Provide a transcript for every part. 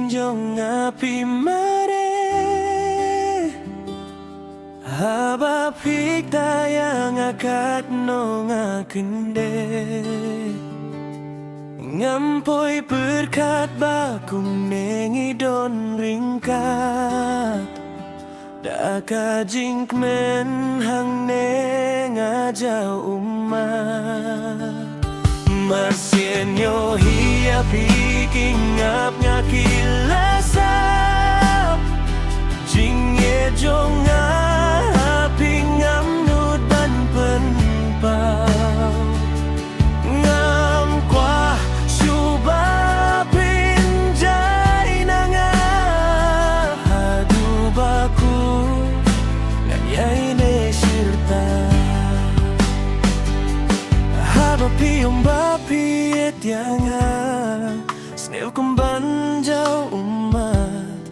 binjong api mare haba pik tayang akat no ngakende ngampoy berkat bakung nengi don ringkat daka jingkmen hang neng aja umat Masien yo hiya piking ngap ngakilasap Jing ye jong api ngam nut ban penpau Ngam kwa syuba pinjay na nga Hadu baku nganyay ne sirta Haba piyong bapi etianga Snail kumban jau umat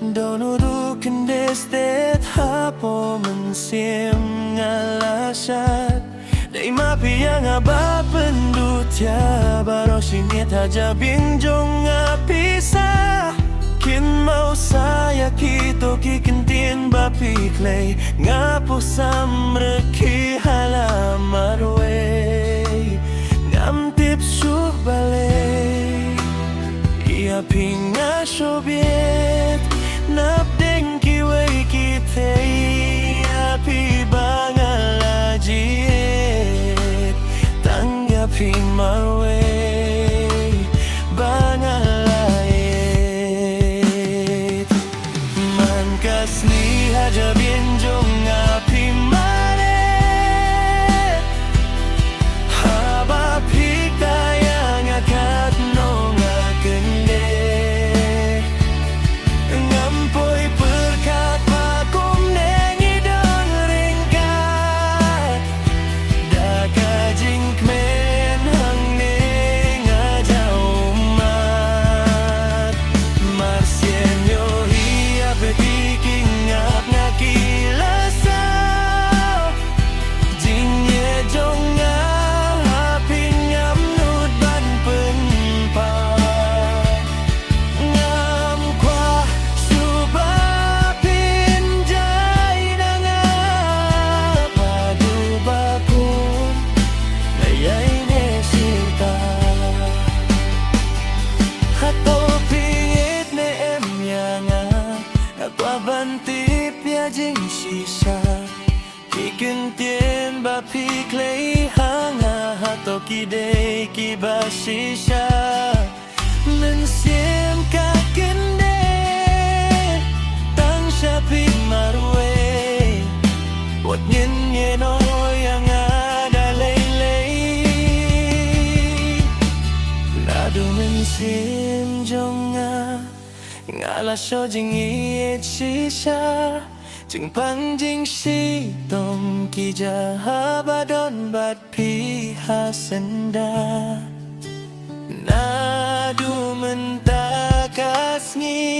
Donuru kendestet hapo mensim ngalasat Dai mapi yang aba pendutya Baro sinit haja binjong ngapisa Kin mau saya kito kikentin bapi klay Ngapo samreki halamarwe Ngam tips syuk balay Ia pinga sobiet Napdeng kiway kitay Api bangalajiet Tanggapin marwe Bangalayet Mankas ni haja binjong api maret Haba pik tayang akat no ngakende Ngampoy berkat bakong nengi don ringkat Daka jingkmen hang neng aja umat Marsien yo hiya pekiking ngap ngakilasaw Jing ye jong api ngam nut ban penpau Ngam kwa syuba pinjay na nga Padu bakun ngayay ne sirta Hato pingit ne emya nga Akwa bantip ya jing sisa Kikentien bapi klay hanga Hato kidey kibasisya Mensiem kakende Tang syapit marwe Wat nyen yeno yang ada lay Nadu mensim jonga Ngala so jing iet sisa Jing pang jing si tong ki jahabadon bat pi hasenda Nadu mentakas ngi